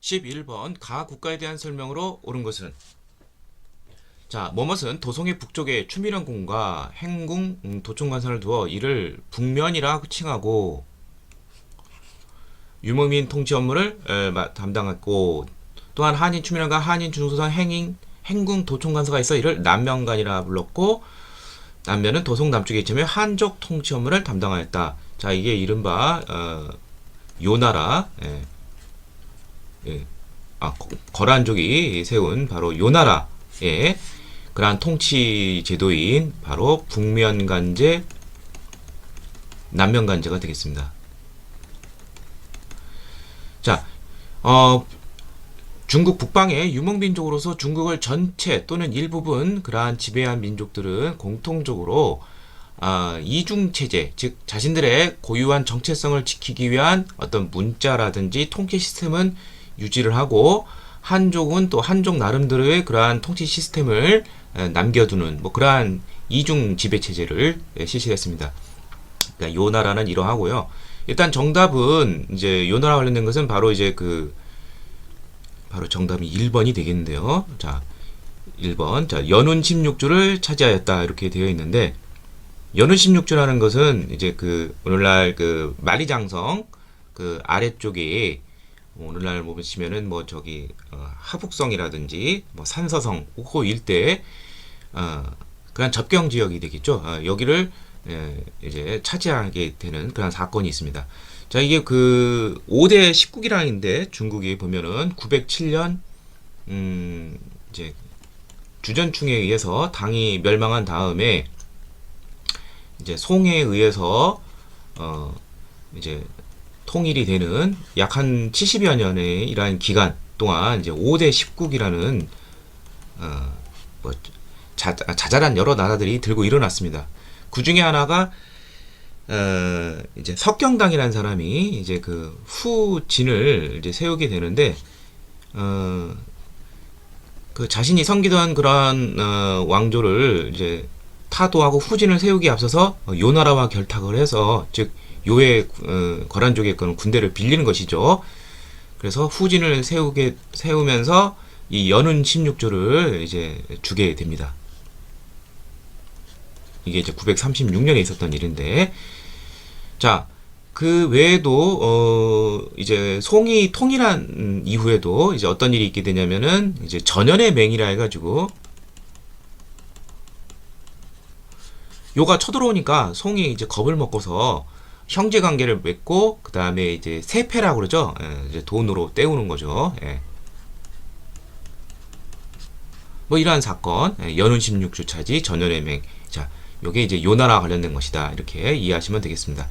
11번 가 국가에 대한 설명으로 옳은 것은 자, 뭐뭇은 도송의 북쪽에 추미령궁과 행궁 도청관선을 두어 이를 북면이라 칭하고 유목민 통치 업무를 담당했고 또한 한인 추미령과 한인 중소선 행궁 도청관서가 있어 이를 남면관이라 불렀고 남면은 도송 남쪽에 있으며 한족 통치 업무를 담당하였다. 자, 이게 이른바 요나라 거란족이 세운 바로 요나라의 그러한 통치 제도인 바로 북면간제, 남면간제가 되겠습니다. 자, 중국 북방의 유목민족으로서 중국을 전체 또는 일부분 그러한 지배한 민족들은 공통적으로 이중체제, 즉 자신들의 고유한 정체성을 지키기 위한 어떤 문자라든지 통치 시스템은 유지를 하고 한족은 또 한족 나름대로의 그러한 통치 시스템을 남겨두는 뭐 그러한 이중 지배 체제를 실시했습니다. 그러니까 요 나라는 이러하고요. 일단 정답은 이제 요 나라 관련된 것은 바로 이제 바로 정답이 1번이 되겠는데요. 자, 1번. 자, 연운 16주를 차지하였다. 이렇게 되어 있는데 연운 16주라는 것은 이제 오늘날 만리장성 아래쪽에 오늘날 보시면은 뭐 하북성이라든지 뭐 산서성, 옥호 일대 그런 접경 지역이 되겠죠. 여기를 이제 차지하게 되는 그런 사건이 있습니다. 자, 이게 5대 19기라는데 중국이 보면은 907년 이제 주전충에 의해서 당이 멸망한 다음에 이제 송에 의해서 이제 통일이 되는 약 한 70여 년의 이러한 기간 동안 이제 5대 19기라는 뭐 자잘한 여러 나라들이 들고 일어났습니다. 그 중에 하나가 이제 석경당이라는 사람이 이제 후진을 이제 세우게 되는데 자신이 섬기던 그러한 왕조를 이제 타도하고 후진을 세우기에 앞서서 요나라와 결탁을 해서 즉 요의 거란족의 군대를 빌리는 것이죠. 그래서 후진을 세우면서 이 연운 16조를 이제 주게 됩니다. 이게 이제 936년에 있었던 일인데, 자, 그 외에도 이제 송이 통일한 이후에도 이제 어떤 일이 있게 되냐면은 이제 전연의 맹이라 해가지고 요가 쳐들어오니까 송이 이제 겁을 먹고서 형제 관계를 맺고 그 다음에 이제 세패라고 그러죠. 이제 돈으로 때우는 거죠. 뭐 이러한 사건, 연운 16주 차지, 전연의 맹. 자, 요게 이제 요나라 관련된 것이다. 이렇게 이해하시면 되겠습니다.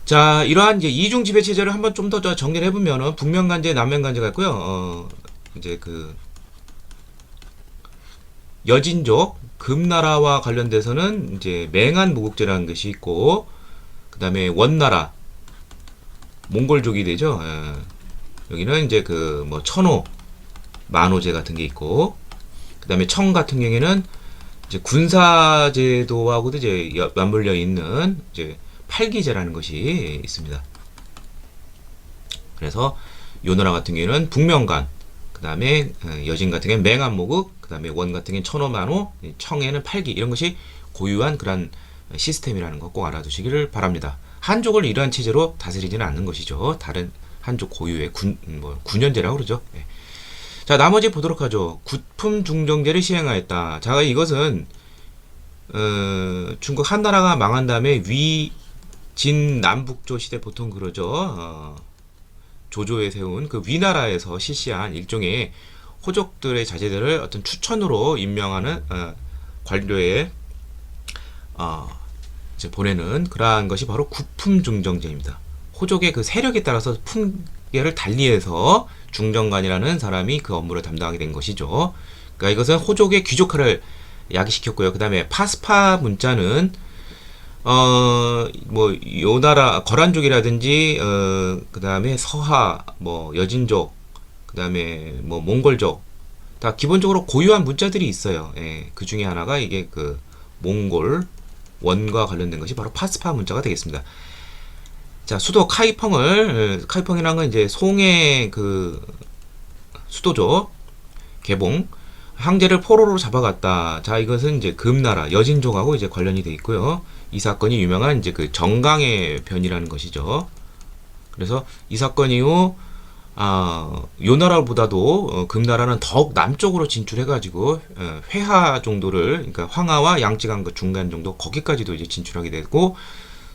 자, 이러한 이제 이중 지배 체제를 한번 좀 더 정리를 해보면은 북면간제, 남면간제가 있고요. 이제 여진족, 금나라와 관련돼서는 이제 맹한 모국제라는 것이 있고, 그 다음에 원나라, 몽골족이 되죠. 여기는 이제 뭐 천호, 만호제 같은 게 있고, 그 다음에 청 같은 경우에는 이제 군사제도하고도 이제 맞물려 있는 이제 팔기제라는 것이 있습니다. 그래서 요나라 같은 경우에는 북면간, 그 다음에 여진 같은 경우에는 맹한모국, 그 다음에 원 같은 경우에는 천호만호, 청에는 팔기, 이런 것이 고유한 그런 시스템이라는 거 꼭 알아두시기를 바랍니다. 한족을 이러한 체제로 다스리지는 않는 것이죠. 다른 한족 고유의 군연제라고 그러죠. 자, 나머지 보도록 하죠. 구품 중정제를 시행하였다. 자, 이것은 중국 한나라가 망한 다음에 진 남북조 시대 보통 그러죠. 조조에 세운 위나라에서 실시한 일종의 호족들의 자제들을 어떤 추천으로 임명하는 관료에 이제 보내는 그러한 것이 바로 구품중정제입니다. 호족의 세력에 따라서 품계를 달리해서 중정관이라는 사람이 그 업무를 담당하게 된 것이죠. 그러니까 이것은 호족의 귀족화를 야기시켰고요. 그 다음에 파스파 문자는 뭐 요나라 거란족이라든지 그 다음에 서하, 뭐 여진족, 그 다음에 뭐 몽골족 다 기본적으로 고유한 문자들이 있어요. 그 중에 하나가 이게 몽골 원과 관련된 것이 바로 파스파 문자가 되겠습니다. 자, 수도 카이펑이라는 건 이제 송의 그 수도죠. 개봉. 황제를 포로로 잡아갔다. 자, 이것은 이제 금나라 여진족하고 이제 관련이 돼 있고요. 이 사건이 유명한 이제 그 정강의 변이라는 것이죠. 그래서 이 사건 이후 요 나라보다도 금나라는 더욱 남쪽으로 진출해가지고 회하 정도를, 그러니까 황하와 양쯔강 그 중간 정도 거기까지도 이제 진출하게 되고,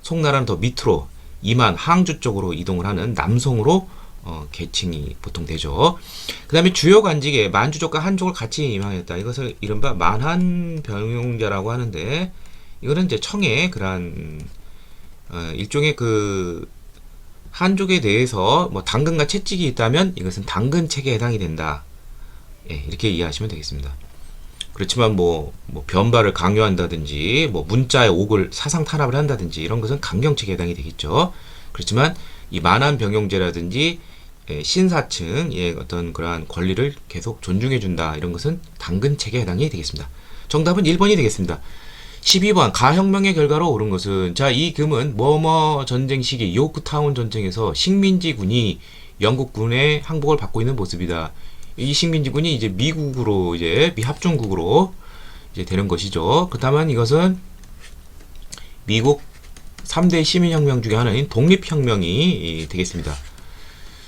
송나라는 더 밑으로 이만 항주 쪽으로 이동을 하는 남송으로 계칭이 보통 되죠. 그 다음에 주요 관직에 만주족과 한족을 같이 임하였다. 이것을 이른바 만한병용자라고 하는데, 이거는 이제 청의 그러한 일종의 그 한족에 대해서 뭐 당근과 채찍이 있다면 이것은 당근책에 해당이 된다. 예, 이렇게 이해하시면 되겠습니다. 그렇지만 뭐 변발을 강요한다든지 뭐 문자의 옥을 사상 탄압을 한다든지 이런 것은 강경책에 해당이 되겠죠. 그렇지만 이 만한병용제라든지 신사층의 어떤 그러한 권리를 계속 존중해 준다, 이런 것은 당근책에 해당이 되겠습니다. 정답은 1번이 되겠습니다. 12번 가혁명의 결과로 오른 것은, 자, 이 금은 뭐뭐 전쟁 시기 요크타운 전쟁에서 식민지군이 영국군의 항복을 받고 있는 모습이다. 이 식민지군이 이제 미국으로, 이제 미합중국으로 이제 되는 것이죠. 그렇다면 이것은 미국 3대 시민혁명 중에 하나인 독립혁명이 되겠습니다.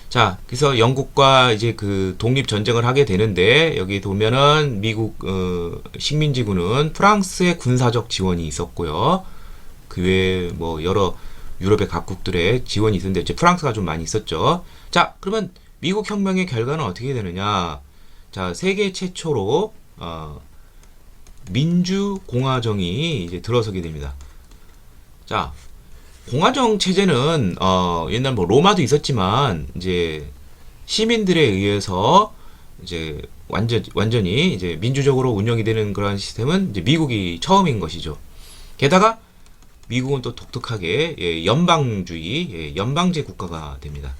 자, 그래서 영국과 이제 그 독립전쟁을 하게 되는데, 여기 보면은 미국 식민지군은 프랑스의 군사적 지원이 있었고요. 그 외에 뭐 여러 유럽의 각국들의 지원이 있었는데, 이제 프랑스가 좀 많이 있었죠. 자, 그러면 미국 혁명의 결과는 어떻게 되느냐? 자, 세계 최초로 민주공화정이 이제 들어서게 됩니다. 자, 공화정 체제는 옛날 뭐 로마도 있었지만 이제 시민들에 의해서 이제 완전히 이제 민주적으로 운영이 되는 그런 시스템은 이제 미국이 처음인 것이죠. 게다가 미국은 또 독특하게 연방주의, 연방제 국가가 됩니다.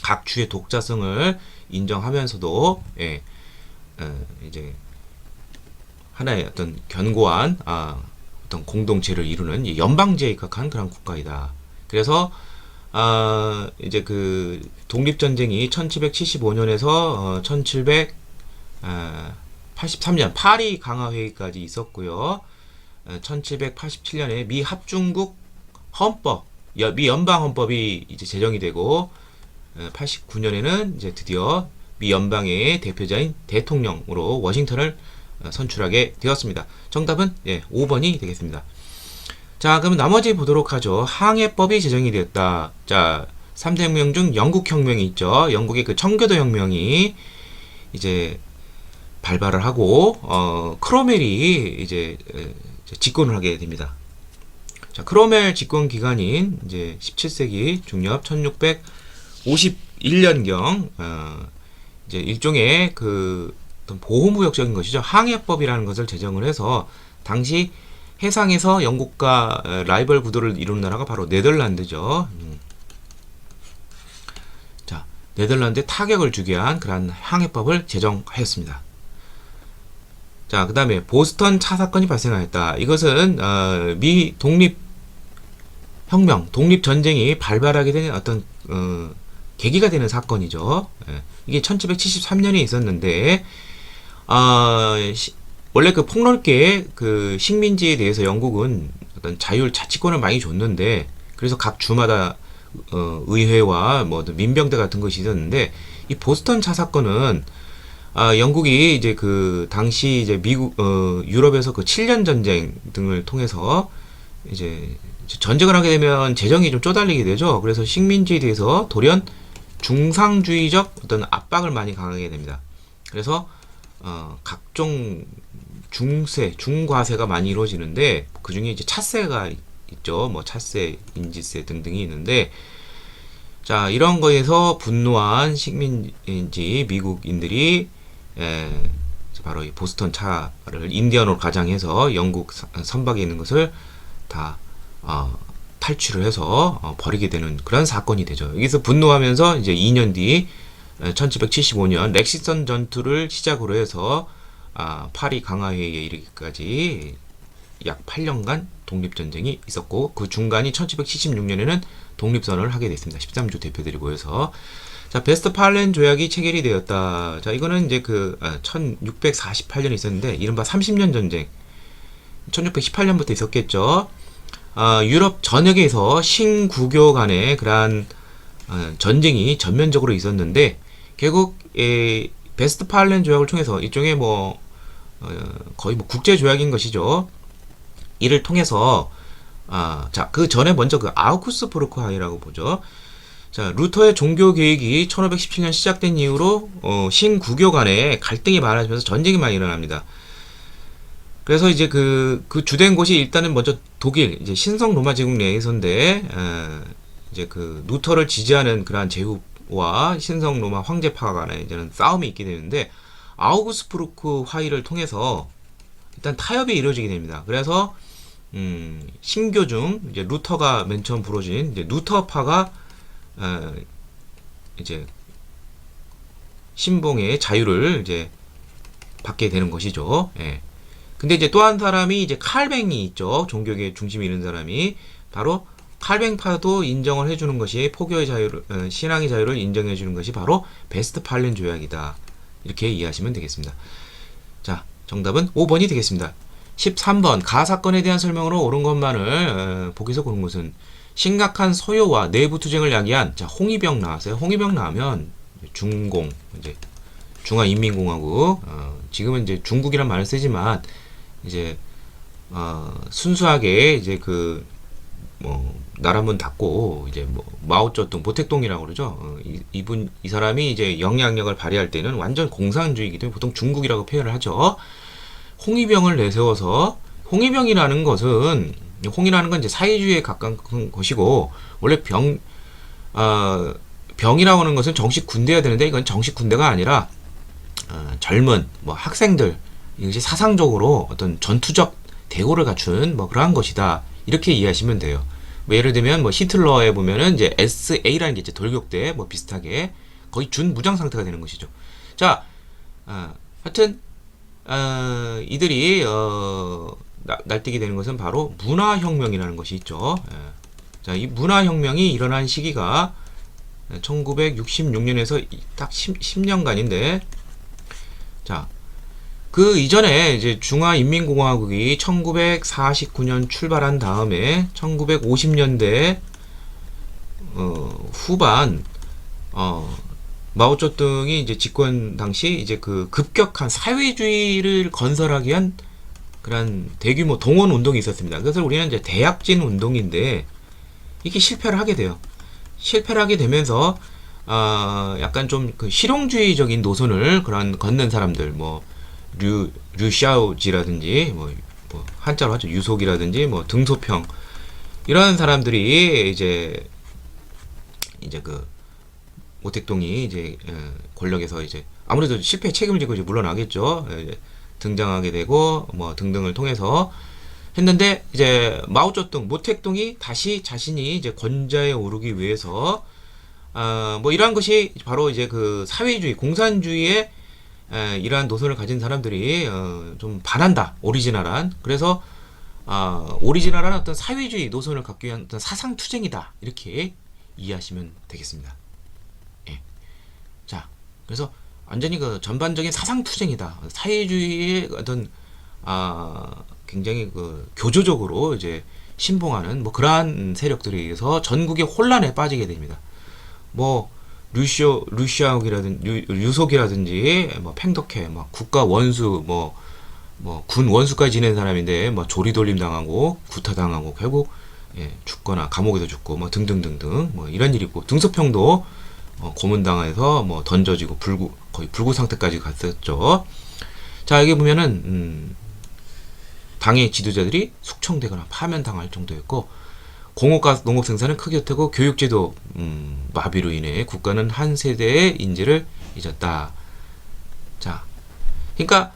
각 주의 독자성을 인정하면서도 이제 하나의 어떤 견고한 어떤 공동체를 이루는 연방제에 입각한 그런 국가이다. 그래서 이제 그 독립전쟁이 1775년에서 1783년 파리 강화회의까지 있었고요. 1787년에 미 합중국 헌법, 미 연방 헌법이 이제 제정이 되고, 89년에는 이제 드디어 미 연방의 대표자인 대통령으로 워싱턴을 선출하게 되었습니다. 정답은 5번이 되겠습니다. 자, 그럼 나머지 보도록 하죠. 항해법이 제정이 되었다. 자, 3대 혁명 중 영국 혁명이 있죠. 영국의 그 청교도 혁명이 이제 발발을 하고, 크로멜이 이제 집권을 하게 됩니다. 자, 크로멜 집권 기간인 이제 17세기 중엽 1651년경 이제 일종의 그 어떤 보호무역적인 것이죠. 항해법이라는 것을 제정을 해서, 당시 해상에서 영국과 라이벌 구도를 이루는 나라가 바로 네덜란드죠. 자, 네덜란드에 타격을 주게 한 그러한 항해법을 제정하였습니다. 자, 그 다음에 보스턴 차 사건이 발생하였다. 이것은 미 독립혁명, 독립전쟁이 발발하게 된 어떤 계기가 되는 사건이죠. 이게 1773년에 있었는데, 원래 그 폭넓게 그 식민지에 대해서 영국은 어떤 자율 자치권을 많이 줬는데, 그래서 각 주마다 의회와 뭐 민병대 같은 것이 있었는데, 이 보스턴 차 사건은 영국이 이제 그 당시 이제 미국 유럽에서 그 7년 전쟁 등을 통해서 이제 전쟁을 하게 되면 재정이 좀 쪼달리게 되죠. 그래서 식민지에 대해서 돌연 중상주의적 어떤 압박을 많이 강하게 됩니다. 그래서 각종 중과세가 많이 이루어지는데, 그 중에 이제 차세가 있죠. 뭐 차세, 인지세 등등이 있는데, 자, 이런 거에서 분노한 식민지 미국인들이 바로 이 보스턴 차를 인디언으로 가장해서 영국 선박에 있는 것을 다 탈취를 해서 버리게 되는 그런 사건이 되죠. 여기서 분노하면서 이제 2년 뒤 1775년 렉시선 전투를 시작으로 해서 파리 강화회의에 이르기까지 약 8년간 독립전쟁이 있었고, 그 중간이 1776년에는 독립선언을 하게 됐습니다. 13주 대표들이 모여서. 자, 베스트팔렌 조약이 체결이 되었다. 자, 이거는 이제 1648년에 있었는데, 이른바 30년 전쟁. 1618년부터 있었겠죠. 유럽 전역에서 신구교 간의 그러한 전쟁이 전면적으로 있었는데, 결국 베스트팔렌 조약을 통해서 일종의 거의 국제 조약인 것이죠. 이를 통해서 자, 그 전에 먼저 아우쿠스부르크 화의라고 보죠. 자, 루터의 종교 개혁이 1517년 시작된 이후로 신구교 간의 갈등이 많아지면서 전쟁이 많이 일어납니다. 그래서 이제 그 주된 곳이 일단은 먼저 독일 이제 신성 로마 제국 내에서인데 이제 루터를 지지하는 그러한 제후와 신성 로마 황제파 간에 이제는 싸움이 있게 되는데, 아우구스부르크 화의를 통해서 일단 타협이 이루어지게 됩니다. 그래서 신교 중 이제 루터가 맨 처음 부르진 이제 루터파가 이제 신봉의 자유를 이제 받게 되는 것이죠. 예. 근데 이제 또 한 사람이 이제 칼뱅이 있죠. 종교계 중심이 있는 사람이 바로 칼뱅파도 인정을 해주는 것이 포교의 자유를 신앙의 자유를 인정해주는 것이 바로 베스트팔렌 조약이다. 이렇게 이해하시면 되겠습니다. 자, 정답은 5번이 되겠습니다. 13번 가 사건에 대한 설명으로 옳은 것만을 보기에서 고른 것은 심각한 소요와 내부 투쟁을 야기한 자 홍위병 나왔어요. 홍위병 나오면 중공 이제 중화인민공화국 지금은 이제 중국이란 말을 쓰지만 이제 순수하게 이제 나라 문 닫고 이제 마오쩌둥 모택동이라고 그러죠. 이 사람이 이제 영향력을 발휘할 때는 완전 공산주의이기 때문에 보통 중국이라고 표현을 하죠. 홍위병을 내세워서 홍위병이라는 것은 홍이라는 건 이제 사회주의에 가까운 것이고 원래 병이라고 하는 것은 정식 군대여야 되는데 이건 정식 군대가 아니라 젊은 학생들 이것이 사상적으로 어떤 전투적 대우를 갖춘 그러한 것이다. 이렇게 이해하시면 돼요. 예를 들면 히틀러에 보면은 이제 SA라는 게 이제 돌격대 비슷하게 거의 준무장 상태가 되는 것이죠. 자, 하여튼 이들이 날뛰게 되는 것은 바로 문화혁명이라는 것이 있죠. 자, 이 문화혁명이 일어난 시기가 1966년에서 딱 10년간인데, 자, 그 이전에 이제 중화인민공화국이 1949년 출발한 다음에 1950년대 후반 마오쩌둥이 이제 집권 당시 이제 급격한 사회주의를 건설하기 위한 그런 대규모 동원 운동이 있었습니다. 그것을 우리는 이제 대약진 운동인데 이게 실패를 하게 돼요. 실패를 하게 되면서 약간 좀 실용주의적인 노선을 걷는 사람들 류샤오지라든지 한자로 하죠. 유속이라든지 등소평 이런 사람들이 이제 모택동이 이제 권력에서 이제 아무래도 실패 책임을 지고 이제 물러나겠죠. 등장하게 되고 등등을 통해서 했는데 이제 마오쩌둥 모택동이 다시 자신이 이제 권좌에 오르기 위해서 이러한 것이 바로 이제 사회주의 공산주의의 이러한 노선을 가진 사람들이 좀 반한다. 오리지널한. 그래서 오리지널한 어떤 사회주의 노선을 갖기 위한 어떤 사상 투쟁이다. 이렇게 이해하시면 되겠습니다. 예. 자, 그래서 완전히 전반적인 사상 투쟁이다. 사회주의의 어떤 굉장히 교조적으로 이제 신봉하는 그러한 세력들에 의해서 전국의 혼란에 빠지게 됩니다. 류시아옥이라든지 유속이라든지 팽덕회 국가 원수 군 원수까지 지낸 사람인데 조리돌림 당하고 구타당하고 결국 죽거나 감옥에서 죽고 등등등등 이런 일이 있고 등소평도 고문당해서 던져지고 거의 불구 상태까지 갔었죠. 자, 여기 보면은 당의 지도자들이 숙청되거나 파면당할 정도였고 공업과 농업 생산은 크게 못하고 교육제도 마비로 인해 국가는 한 세대의 인재를 잊었다. 자, 그러니까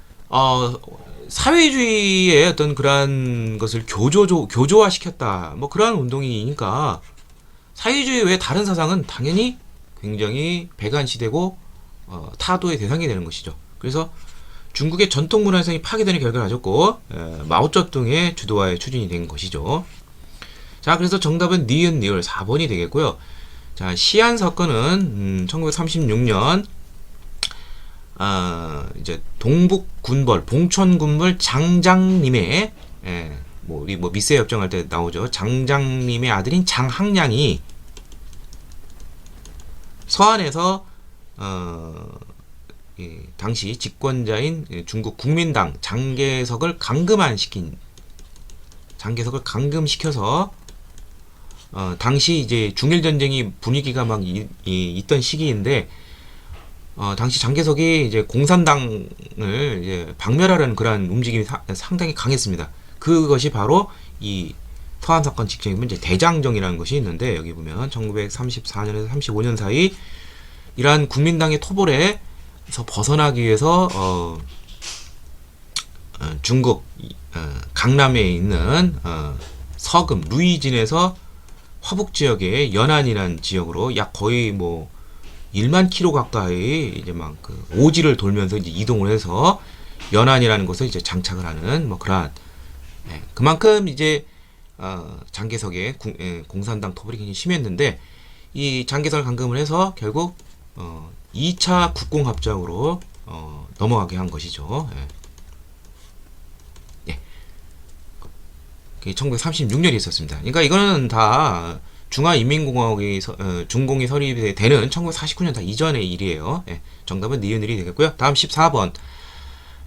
사회주의의 어떤 그러한 것을 교조화시켰다. 그러한 운동이니까 사회주의 외 다른 사상은 당연히 굉장히 배관시되고 타도의 대상이 되는 것이죠. 그래서 중국의 전통 문화유산이 파괴되는 결과를 가졌고 마오쩌둥의 주도하에 추진이 된 것이죠. 자, 자, 그래서 정답은 니은 니을 4번이 되겠고요. 자, 시안 사건은 1936년 이제 동북 군벌 봉천 군벌 장장님의 뭐 우리 뭐 미세 협정할 때 나오죠. 장장님의 아들인 장항량이 서안에서 당시 집권자인 중국 국민당 장개석을 감금시켜서 당시 이제 중일 전쟁이 분위기가 막 있던 시기인데 당시 장개석이 이제 공산당을 이제 박멸하려는 그런 움직임이 상당히 강했습니다. 그것이 바로 이 서안 사건 직전이면 이제 대장정이라는 것이 있는데 여기 보면 1934년에서 35년 사이 이러한 국민당의 토벌에서 벗어나기 위해서 중국 강남에 있는 서금 루이진에서 화북 지역의 연안이라는 지역으로 약 거의 뭐 1만 킬로 가까이 이제 막 그 오지를 돌면서 이제 이동을 해서 연안이라는 곳에 이제 장착을 하는 뭐 그러한 그만큼 이제 장개석의 공산당 토벌이 굉장히 심했는데 이 장개석을 감금을 해서 결국 2차 국공합작으로 넘어가게 한 것이죠. 예. 1936년이 있었습니다. 그러니까 이거는 다 중화인민공화국이 중공이 설립되는 1949년 다 이전의 일이에요. 예. 정답은 니은일이 되겠고요. 다음 14번.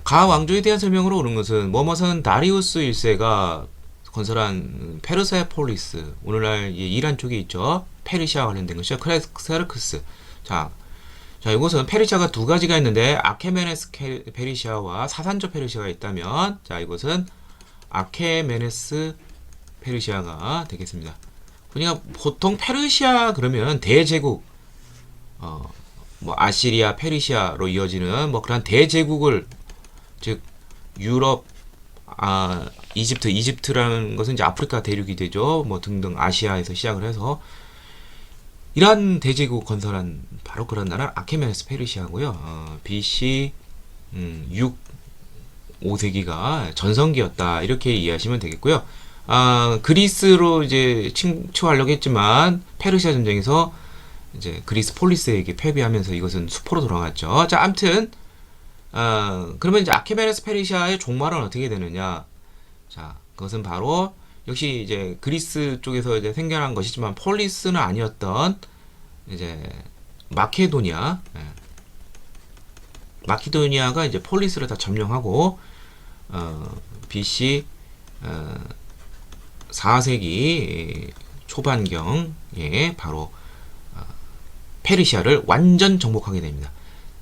가 왕조에 대한 설명으로 오는 것은 뭐뭇은 다리우스 1세가 건설한 페르세폴리스, 오늘날 이란 쪽에 있죠. 페르시아 관련된 것이죠. 크레스르크스. 자, 이것은 페르시아가 두 가지가 있는데 아케메네스 페르시아와 사산조 페르시아가 있다면, 자, 이것은 아케메네스 페르시아가 되겠습니다. 그러니까 보통 페르시아 그러면 대제국, 뭐 아시리아, 페르시아로 이어지는 뭐 그런 대제국을, 즉 유럽, 이집트라는 것은 이제 아프리카 대륙이 되죠. 뭐 등등 아시아에서 시작을 해서 이러한 대제국 건설한 바로 그런 나라 아케메네스 페르시아고요. BC 6, 5세기가 전성기였다 이렇게 이해하시면 되겠고요. 그리스로 이제 침투하려고 했지만 페르시아 전쟁에서 이제 그리스 폴리스에게 패배하면서 이것은 수포로 돌아갔죠. 자, 아무튼 그러면 이제 아케메네스 페르시아의 종말은 어떻게 되느냐? 자, 그것은 바로 역시 이제 그리스 쪽에서 이제 생겨난 것이지만 폴리스는 아니었던 이제 마케도니아, 마케도니아가 이제 폴리스를 다 점령하고 BC 4세기 초반경에 바로 페르시아를 완전 정복하게 됩니다.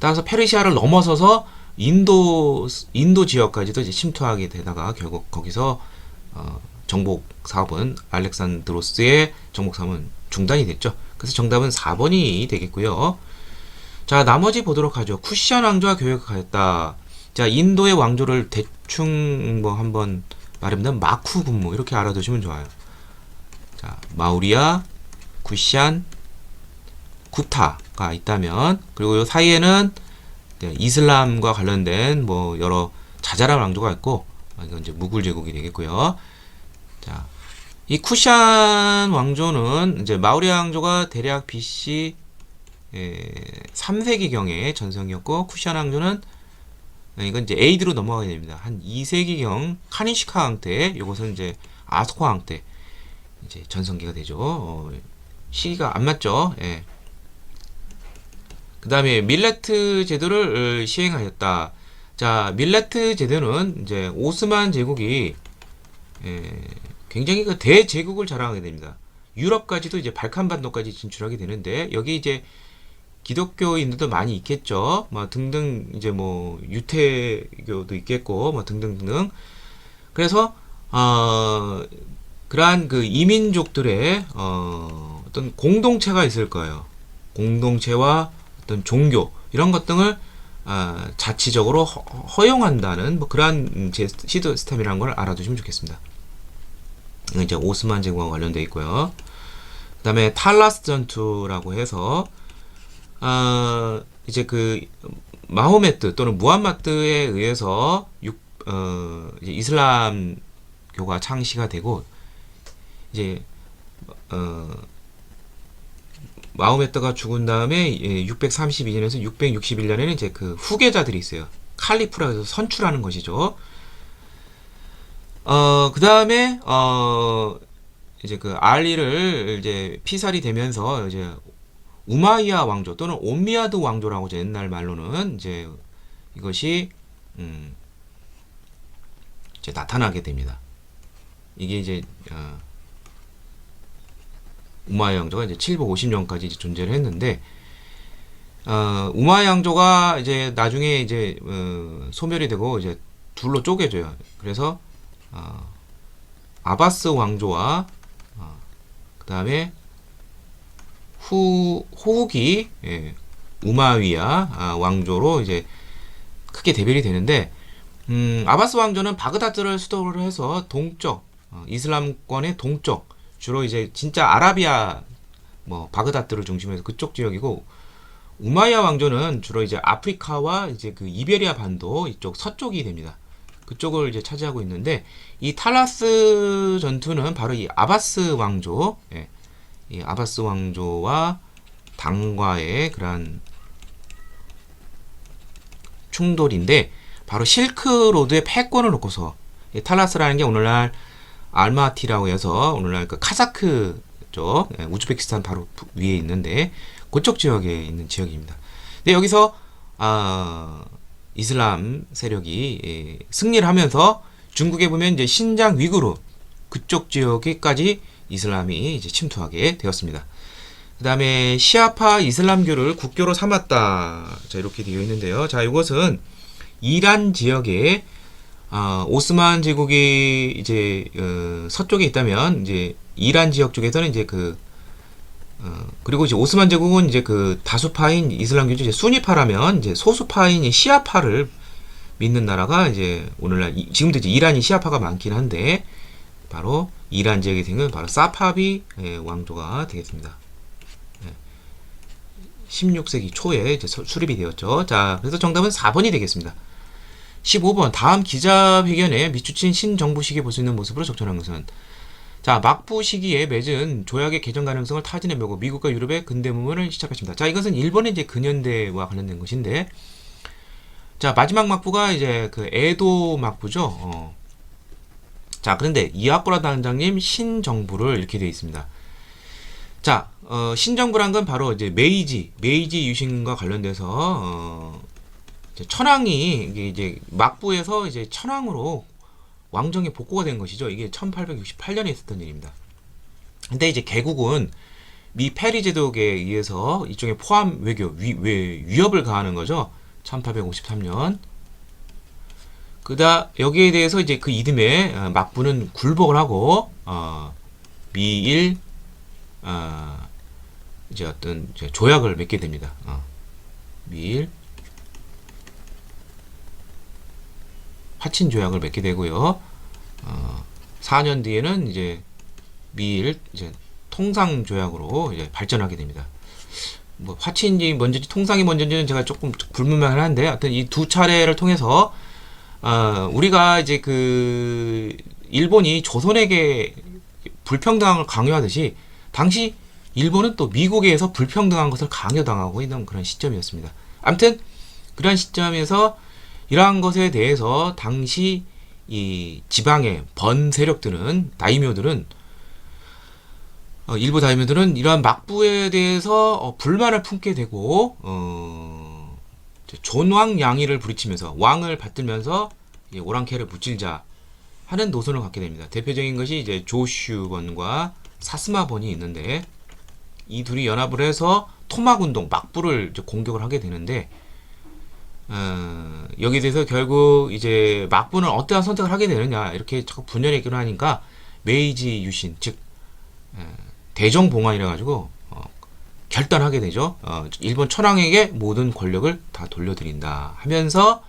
따라서 페르시아를 넘어서서 인도 지역까지도 이제 침투하게 되다가 결국 거기서 정복 사업은 알렉산드로스의 정복 사업은 중단이 됐죠. 그래서 정답은 4번이 되겠고요. 자, 나머지 보도록 하죠. 쿠시안 왕조가 교역하였다. 자, 인도의 왕조를 대충 뭐 한번 말하면 마쿠 군무 이렇게 알아두시면 좋아요. 자, 마우리아, 쿠시안, 쿠타가 있다면, 그리고 이 사이에는 이슬람과 관련된 뭐 여러 자잘한 왕조가 있고, 이건 이제 무굴 제국이 되겠고요. 자, 이 쿠시안 왕조는 이제 마우리아 왕조가 대략 BC 3세기경의 전성기였고, 쿠시안 왕조는 이건 이제 에이드로 넘어가게 됩니다. 한 2세기경 카니시카 왕 때, 이것은 이제 아소카 왕 때 이제 전성기가 되죠. 시기가 안 맞죠. 예. 그 다음에 밀레트 제도를 시행하였다. 자, 밀레트 제도는 이제 오스만 제국이 굉장히 그 대제국을 자랑하게 됩니다. 유럽까지도 이제 발칸반도까지 진출하게 되는데, 여기 이제 기독교인들도 많이 있겠죠. 뭐 등등 이제 뭐 유태교도 있겠고 뭐 등등등. 그래서 그러한 그 이민족들의 어떤 공동체가 있을 거예요. 공동체와 어떤 종교 이런 것 등을 자치적으로 허용한다는 뭐 그러한 시스템이라는 걸 알아두시면 좋겠습니다. 이제 오스만 제국과 관련되어 있고요. 그다음에 탈라스 전투라고 해서 이제 그 마호메트 또는 무함마드에 의해서 이제 이슬람교가 창시가 되고, 이제 마호메트가 죽은 다음에 632년에서 661년에는 이제 그 후계자들이 있어요. 칼리프라고 해서 선출하는 것이죠. 그 다음에 이제 그 알리를 이제 피살이 되면서 이제 우마이야 왕조 또는 옴미야드 왕조라고 이제 옛날 말로는 이제 이것이 이제 나타나게 됩니다. 이게 이제 우마이야 왕조가 이제 750년까지 이제 존재를 했는데 우마이야 왕조가 이제 나중에 이제 소멸이 되고 이제 둘로 쪼개져요. 그래서 아바스 왕조와 그 다음에 호후기 우마위야 왕조로 이제 크게 대별이 되는데 아바스 왕조는 바그다드를 수도로 해서 동쪽 이슬람권의 동쪽 주로 이제 진짜 아라비아 뭐 바그다드를 중심으로 해서 그쪽 지역이고 우마이야 왕조는 주로 이제 아프리카와 이제 그 이베리아 반도 이쪽 서쪽이 됩니다. 그쪽을 이제 차지하고 있는데 이 탈라스 전투는 바로 이 아바스 왕조, 이 아바스 왕조와 당과의 그러한 충돌인데 바로 실크로드의 패권을 놓고서 이 탈라스라는 게 오늘날 알마티라고 해서 오늘날 그 카자크 쪽 우즈베키스탄 바로 위에 있는데 그쪽 지역에 있는 지역입니다. 근데 여기서 이슬람 세력이 승리를 하면서 중국에 보면 이제 신장 위구르 그쪽 지역에까지 이슬람이 이제 침투하게 되었습니다. 그 다음에 시아파 이슬람교를 국교로 삼았다. 자, 이렇게 되어 있는데요. 자, 이것은 이란 지역에 오스만 제국이 이제 서쪽에 있다면 이제 이란 지역 쪽에서는 이제 그리고 이제 오스만 제국은 이제 그 다수파인 이슬람교주 이제 수니파라면 이제 소수파인 시아파를 믿는 나라가 이제 오늘날 지금도 이제 이란이 시아파가 많긴 한데 바로 이란 지역에 생긴 바로 사파비 왕조가 되겠습니다. 16세기 초에 이제 수립이 되었죠. 자, 그래서 정답은 4번이 되겠습니다. 15번 다음 기자회견에 미추친 신정부 시기에 볼 수 있는 모습으로 적절한 것은 자, 막부 시기에 맺은 조약의 개정 가능성을 타진해 보고 미국과 유럽의 근대 문명을 시작했습니다. 자, 이것은 일본의 이제 근현대와 관련된 것인데, 자, 마지막 막부가 이제 그 에도 막부죠. 자, 그런데 이하쿠라 단장님 신정부를 이렇게 되어 있습니다. 자, 신정부란 건 바로 이제 메이지 유신과 관련돼서 이제 천황이 이제 막부에서 이제 천황으로 왕정에 복구가 된 것이죠. 이게 1868년에 있었던 일입니다. 근데 이제 개국은 미 페리 제독에 의해서 일종의 포함 외교, 위협을 가하는 거죠. 1853년. 여기에 대해서 이제 그 이듬해 막부는 굴복을 하고 미일 이제 어떤 이제 조약을 맺게 됩니다. 미일 화친 조약을 맺게 되고요. 4년 뒤에는 이제 미일 이제 통상 조약으로 이제 발전하게 됩니다. 뭐 화친이 먼저지 통상이 먼저지는 제가 조금 불분명한데, 하여튼 이 두 차례를 통해서 우리가 이제 그 일본이 조선에게 불평등함을 강요하듯이 당시 일본은 또 미국에 의해서 불평등한 것을 강요당하고 있는 그런 시점이었습니다. 아무튼 그런 시점에서 이러한 것에 대해서 당시 이 지방의 번 세력들은 일부 다이묘들은 이러한 막부에 대해서 불만을 품게 되고 존왕양의를 부리치면서 왕을 받들면서 오랑캐를 무찔자 하는 노선을 갖게 됩니다. 대표적인 것이 이제 조슈번과 사스마번이 있는데 이 둘이 연합을 해서 토막운동 막부를 이제 공격을 하게 되는데 여기에 대해서 결국 이제 막부는 어떠한 선택을 하게 되느냐 이렇게 자꾸 분열했기로 하니까 메이지 유신 즉 대정봉환이라 가지고 결단하게 되죠. 일본 천황에게 모든 권력을 다 돌려드린다 하면서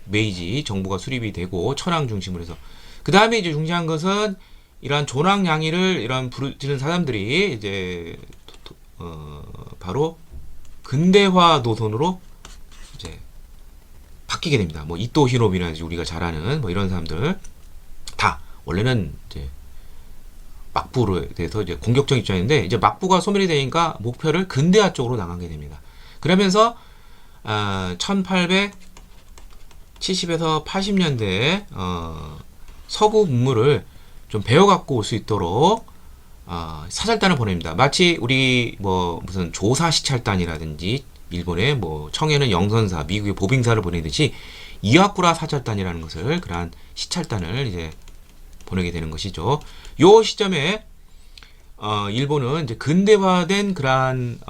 메이지 정부가 수립이 되고 천황 중심으로 해서 그 다음에 이제 중요한 것은 이러한 존왕양의를 이런 부르짖는 사람들이 이제 바로 근대화 노선으로 이제 바뀌게 됩니다. 뭐 이토 히로미라든지 우리가 잘 아는 뭐 이런 사람들 다 원래는 이제 막부에 대해서 이제 공격적 입장인데 이제 막부가 소멸이 되니까 목표를 근대화 쪽으로 나가게 됩니다. 그러면서 1870에서 80년대에 서구 문물을 좀 배워갖고 올 수 있도록 사절단을 보냅니다. 마치 우리 뭐 무슨 조사 시찰단이라든지 일본의 뭐 청해는 영선사, 미국의 보빙사를 보내듯이 이와쿠라 사절단이라는 것을 그러한 시찰단을 이제 보내게 되는 것이죠. 요 시점에 일본은 이제 근대화된 그러한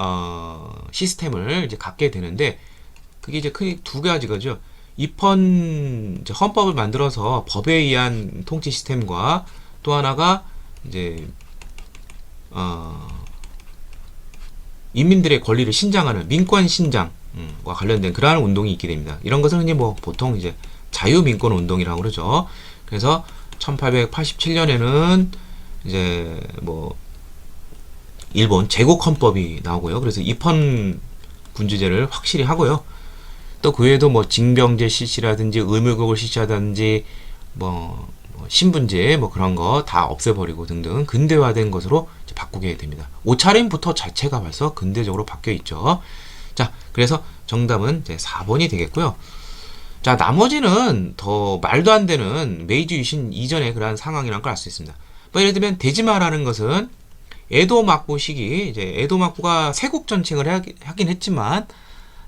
시스템을 이제 갖게 되는데 그게 이제 크게 두 가지가죠. 입헌 이제 헌법을 만들어서 법에 의한 통치 시스템과 또 하나가 이제 인민들의 권리를 신장하는 민권 신장과 관련된 그러한 운동이 있게 됩니다. 이런 것을 흔히 뭐 보통 이제 자유민권 운동이라고 그러죠. 그래서 1887년에는 이제 뭐 일본 제국헌법이 나오고요. 그래서 입헌 군주제를 확실히 하고요. 또 그 외에도 뭐 징병제 실시라든지 의무국을 실시하든지 뭐 신분제 뭐 그런 거 다 없애버리고 등등 근대화된 것으로 이제 바꾸게 됩니다. 옷차림부터 자체가 벌써 근대적으로 바뀌어 있죠. 자, 그래서 정답은 이제 4번이 되겠고요. 자, 나머지는 더 말도 안 되는 메이지 유신 이전의 그러한 상황이라는 걸 알 수 있습니다. 뭐 예를 들면 대지마라는 것은 에도 막부 시기 이제 에도 막부가 세국 전쟁을 하긴 했지만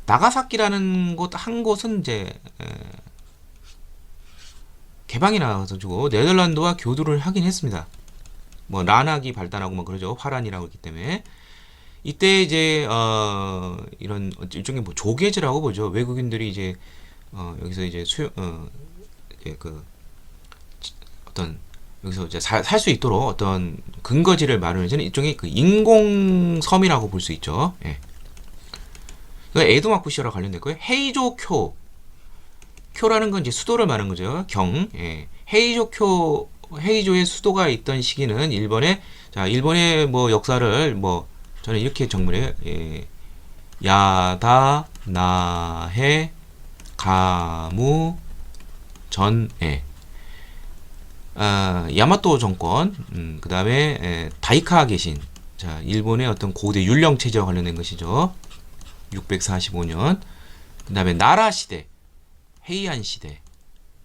나가사키라는 곳 한 곳은 이제 개방이 나와가지고 네덜란드와 교두를 하긴 했습니다. 뭐 란학이 발달하고 뭐 그러죠. 화란이라고 했기 때문에 이때 이제 이런 일종의 뭐 조계제라고 보죠. 외국인들이 이제 여기서 이제 그 어떤 여기서 이제 살 수 있도록 어떤 근거지를 마련해주는 일종의 그 인공섬이라고 볼 수 있죠. 예. 에도 막부시와 관련됐고요. 헤이조 쿄라는 건 이제 수도를 말하는 거죠. 예. 헤이조의 수도가 있던 시기는 일본의 뭐 역사를 뭐 저는 이렇게 정문해요. 예. 야다 나해 가무 전에 야마토 정권, 그 다음에 다이카 계신 자 일본의 어떤 고대 율령 체제와 관련된 것이죠. 645년. 그 다음에 나라 시대, 헤이안 시대.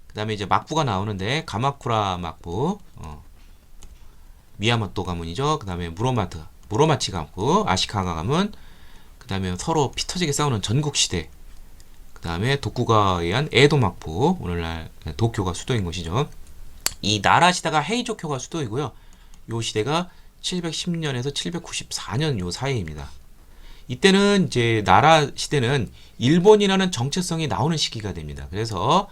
그 다음에 이제 막부가 나오는데 가마쿠라 막부, 미야모토 가문이죠. 그 다음에 무로마치 가문, 아시카가 가문. 그 다음에 서로 피 터지게 싸우는 전국 시대. 그 다음에 도쿠가에 의한 에도 막부, 오늘날 도쿄가 수도인 것이죠. 이 나라 시대가 헤이조쿄가 수도이고요. 요 시대가 710년에서 794년 요 사이입니다. 이때는 이제 나라 시대는 일본이라는 정체성이 나오는 시기가 됩니다. 그래서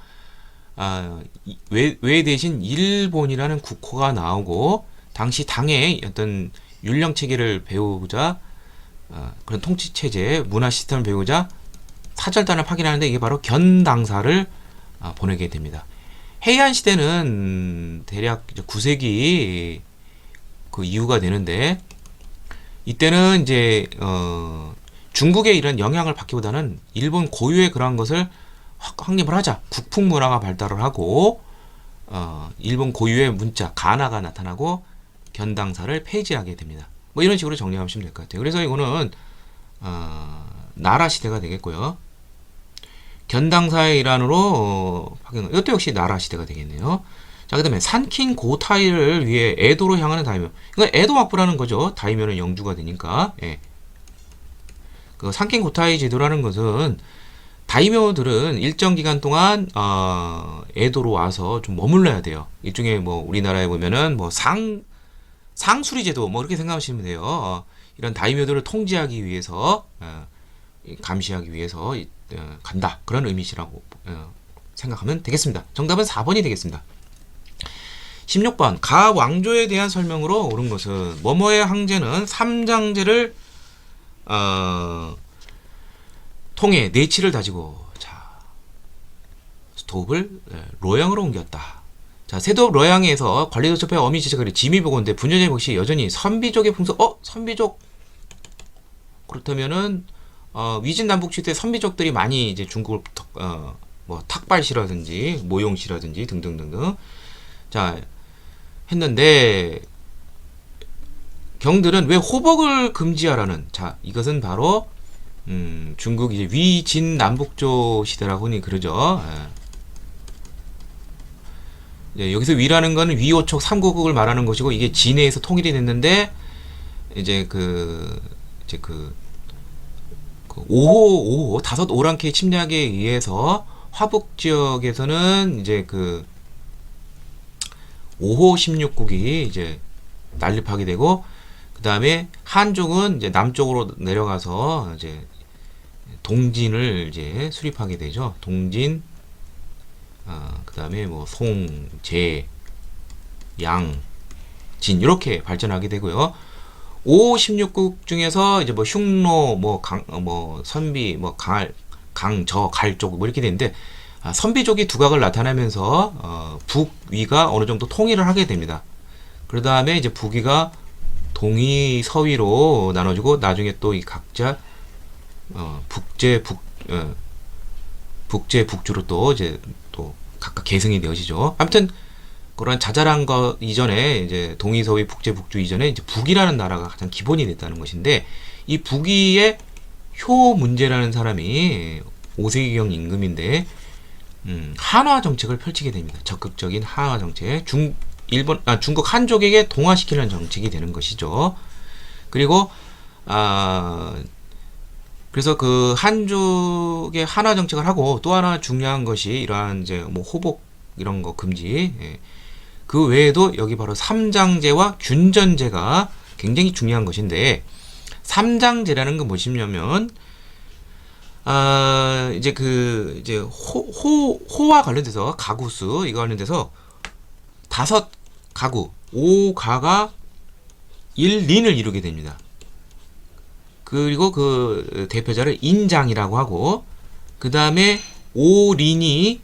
외 대신 일본이라는 국호가 나오고 당시 당의 어떤 율령 체계를 배우고자 그런 통치 체제, 문화 시스템을 배우자 사절단을 파견하는데 이게 바로 견당사를 보내게 됩니다. 헤이안 시대는 대략 9세기 그 이후가 되는데 이때는 이제 중국의 이런 영향을 받기보다는 일본 고유의 그러한 것을 확립을 하자. 국풍 문화가 발달을 하고 일본 고유의 문자 가나가 나타나고 견당사를 폐지하게 됩니다. 뭐 이런 식으로 정리하시면 될 것 같아요. 그래서 이거는 나라 시대가 되겠고요. 견당사의 일환으로 이것도 역시 나라 시대가 되겠네요. 자, 그 다음에 산킨 고타이를 위해 에도로 향하는 다이묘. 이건 에도 막부라는 거죠. 다이묘는 영주가 되니까. 예. 그 산킨 고타이 제도라는 것은 다이묘들은 일정 기간 동안 에도로 와서 좀 머물러야 돼요. 일종의 뭐 우리나라에 보면은 뭐 상수리 제도 뭐 이렇게 생각하시면 돼요. 이런 다이묘들을 통제하기 위해서 감시하기 위해서 간다. 그런 의미시라고 생각하면 되겠습니다. 정답은 4번이 되겠습니다. 16번 가 왕조에 대한 설명으로 옳은 것은 뭐뭐의 황제는 삼장제를 통해 내치를 다지고 도읍을 로양으로 옮겼다. 자, 세도읍 로양에서 관리도첩의 어미 지적거리 지미보건대 분여제 역시 여전히 선비족의 풍속. 선비족 그렇다면은 위진 남북 때 선비족들이 많이 이제 중국을 뭐 탁발시라든지 모용시라든지 등등등등 자 했는데 경들은 왜 호복을 금지하라는, 자, 이것은 바로 중국 이제 위진 남북조 시대라고 흔히 그러죠. 예, 여기서 위라는 거는 위오촉 삼국을 말하는 것이고, 이게 진해에서 통일이 됐는데 이제 그 다섯 오랑캐 침략에 의해서 화북 지역에서는 이제 그 5호 16국이 이제 난립하게 되고, 그 다음에 한족은 이제 남쪽으로 내려가서 이제 동진을 이제 수립하게 되죠. 동진, 그 다음에 뭐 송, 제, 양, 진 이렇게 발전하게 되고요. 5, 16국 중에서 이제 뭐 흉노, 뭐 뭐 선비, 뭐 저, 갈 쪽 뭐 이렇게 되는데, 선비족이 두각을 나타내면서 북위가 어느 정도 통일을 하게 됩니다. 그 다음에 이제 북위가 동위, 서위로 나눠지고, 나중에 또 이 각자 북제, 북주로 또 이제 또 각각 계승이 되어지죠. 아무튼 그런 자잘한 거 이전에 이제 동위, 서위, 북제, 북주 이전에 이제 북이라는 나라가 가장 기본이 됐다는 것인데, 이 북위의 효 문제라는 사람이 5세기경 임금인데 한화 정책을 펼치게 됩니다. 적극적인 한화 정책, 중국 한족에게 동화시키는 정책이 되는 것이죠. 그리고 그래서 그 한족의 한화 정책을 하고, 또 하나 중요한 것이 이러한 이제 뭐 호복 이런 거 금지. 그 외에도 여기 바로 삼장제와 균전제가 굉장히 중요한 것인데, 삼장제라는 건 무엇이냐면 이제 호와 관련돼서 가구수 이거 관련돼서 다섯 가구 5가가 1린을 이루게 됩니다. 그리고 그 대표자를 인장이라고 하고, 그 다음에 5린이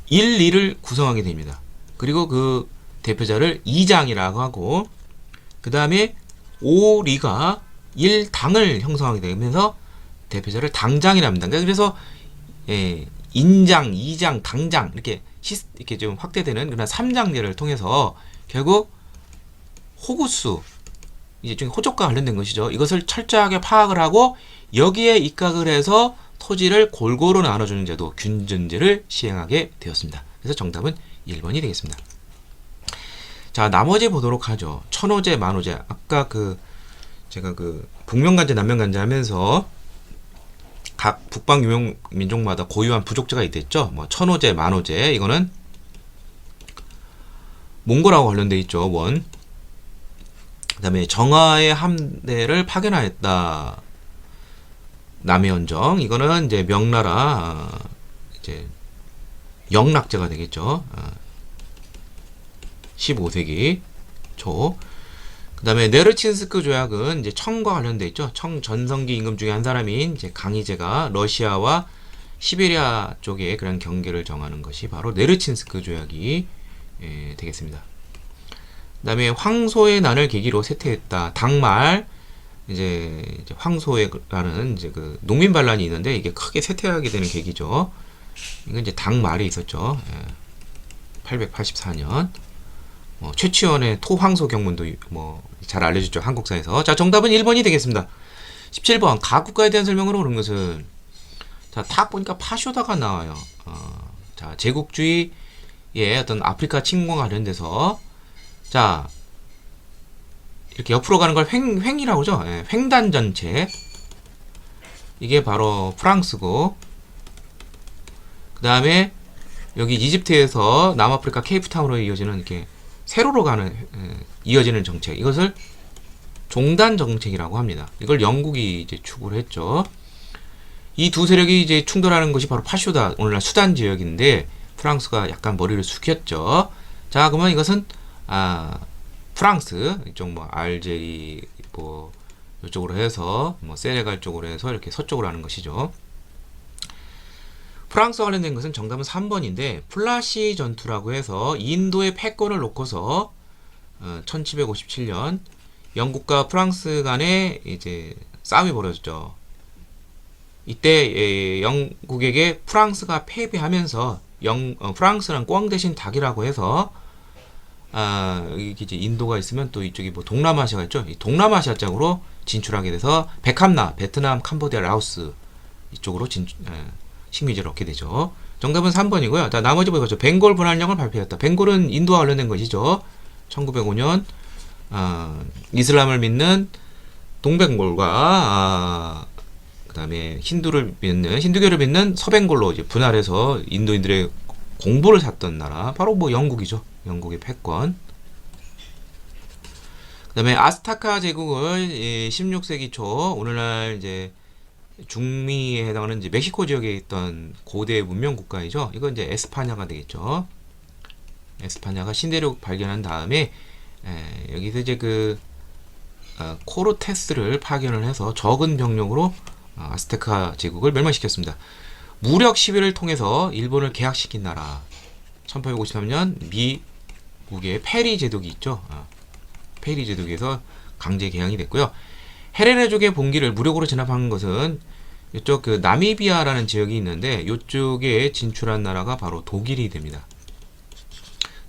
1, 2를 구성하게 됩니다. 그리고 그 대표자를 이장이라고 하고, 그 다음에 5리가 1당을 형성하게 되면서 대표자를 당장이라 합니다. 그래서 인장, 이장, 당장 이렇게 좀 확대되는 그런 3장제를 통해서 결국 호구수, 이제 좀 호족과 관련된 것이죠. 이것을 철저하게 파악을 하고 여기에 입각을 해서 토지를 골고루 나눠주는 제도 균전제를 시행하게 되었습니다. 그래서 정답은 1번이 되겠습니다. 자, 나머지 보도록 하죠. 천호제, 만호제. 아까 제가 북명간제, 남명간제 하면서 각 북방 유명 민족마다 고유한 부족제가 있댔죠. 뭐 천호제, 만호제. 이거는 몽골하고 관련돼 있죠. 원. 그다음에 정화의 함대를 파견하였다. 남해연정. 이거는 이제 명나라 이제 영락제가 되겠죠. 15세기 초. 그다음에 네르친스크 조약은 이제 청과 관련돼 있죠. 청 전성기 임금 중에 한 사람인 이제 강희제가 러시아와 시베리아 쪽에 그런 경계를 정하는 것이 바로 네르친스크 조약이 되겠습니다. 그다음에 황소의 난을 계기로 쇠퇴했다. 당말 이제 황소라는 이제 그 농민 반란이 있는데, 이게 크게 쇠퇴하게 되는 계기죠. 이건 이제 당말이 있었죠. 884년. 최치원의 토황소 경문도 뭐 잘 알려졌죠, 한국사에서. 자, 정답은 1번이 되겠습니다. 17번 가국가에 대한 설명으로 그런 것은, 자, 딱 보니까 파쇼다가 나와요. 자, 제국주의의 어떤 아프리카 침공과 관련돼서, 자, 이렇게 옆으로 가는 걸 횡이라고 하죠. 횡단 전체. 이게 바로 프랑스고, 그 다음에 여기 이집트에서 남아프리카 케이프타운으로 이어지는 이렇게 세로로 가는 이어지는 정책, 이것을 종단 정책이라고 합니다. 이걸 영국이 이제 추구를 했죠. 이 두 세력이 이제 충돌하는 것이 바로 파쇼다, 오늘날 수단 지역인데 프랑스가 약간 머리를 숙였죠. 자, 그러면 이것은 프랑스 이쪽 뭐 알제리 뭐 이쪽으로 해서 뭐 세네갈 쪽으로 해서 이렇게 서쪽으로 하는 것이죠. 프랑스와 관련된 것은 정답은 3번인데, 플라시 전투라고 해서 인도의 패권을 놓고서 1757년 영국과 프랑스 간에 이제 싸움이 벌어졌죠. 이때 영국에게 프랑스가 패배하면서 프랑스는 꿩 대신 닭이라고 해서 여기 이제 인도가 있으면 또 이쪽이 뭐 동남아시아가 있죠. 이 동남아시아 쪽으로 진출하게 돼서 백함나, 베트남, 캄보디아, 라오스 이쪽으로 식민지를 얻게 되죠. 정답은 3번이고요. 자, 나머지 보죠. 벵골 분할령을 발표했다. 벵골은 인도와 관련된 것이죠. 1905년 이슬람을 믿는 동벵골과 그다음에 힌두교를 믿는 서벵골로 이제 분할해서 인도인들의 공부를 샀던 나라 바로 뭐 영국이죠. 영국의 패권. 그다음에 아스타카 제국을 16세기 초 오늘날 이제 중미에 해당하는 이제 멕시코 지역에 있던 고대 문명 국가이죠. 이건 이제 에스파냐가 되겠죠. 에스파냐가 신대륙 발견한 다음에 여기서 이제 그 코르테스를 파견을 해서 적은 병력으로 아스테카 제국을 멸망시켰습니다. 무력 시위를 통해서 일본을 개혁시킨 나라. 1853년 미국의 페리 제독이 있죠. 페리 제독에서 강제 개항이 됐고요. 헤레네족의 본기를 무력으로 진압한 것은 이쪽 그 나미비아라는 지역이 있는데 이쪽에 진출한 나라가 바로 독일이 됩니다.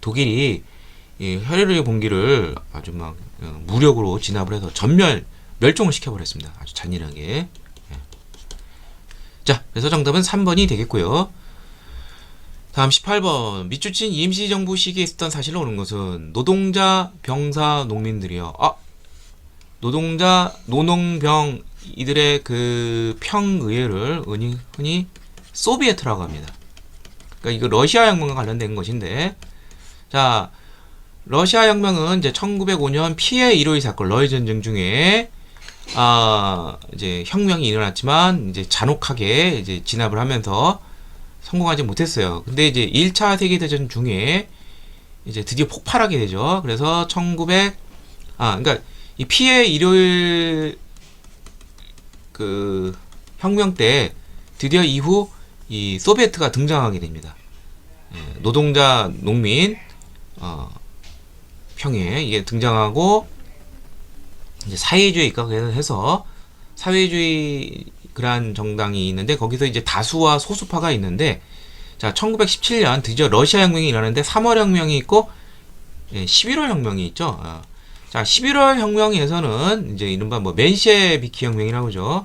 독일이 이 헤레네족의 본기를 아주 막 무력으로 진압을 해서 멸종을 시켜버렸습니다. 아주 잔인하게. 자, 그래서 정답은 3번이 되겠고요. 다음 18번. 미추친 임시정부 시기에 있었던 사실로 오는 것은 노동자, 병사, 농민들이요. 노동자, 노농병 이들의 그 평의회를 흔히 소비에트라고 합니다. 그러니까 이거 러시아 혁명과 관련된 것인데, 자, 러시아 혁명은 이제 1905년 피해 1.5.2 사건 러일 전쟁 중에 이제 혁명이 일어났지만 이제 잔혹하게 이제 진압을 하면서 성공하지 못했어요. 근데 이제 1차 세계대전 중에 이제 드디어 폭발하게 되죠. 그래서 그러니까 이 피해 일요일 그 혁명 때 드디어 이후 이 소비에트가 등장하게 됩니다. 노동자, 농민 평에 이게 등장하고 이제 사회주의 입각해서 사회주의 그러한 정당이 있는데 거기서 이제 다수와 소수파가 있는데 자 1917년 드디어 러시아 혁명이 일어나는데 3월 혁명이 있고 11월 혁명이 있죠. 자 11월 혁명에서는 이제 이른바 뭐 맨셰비키 혁명이라고 하죠.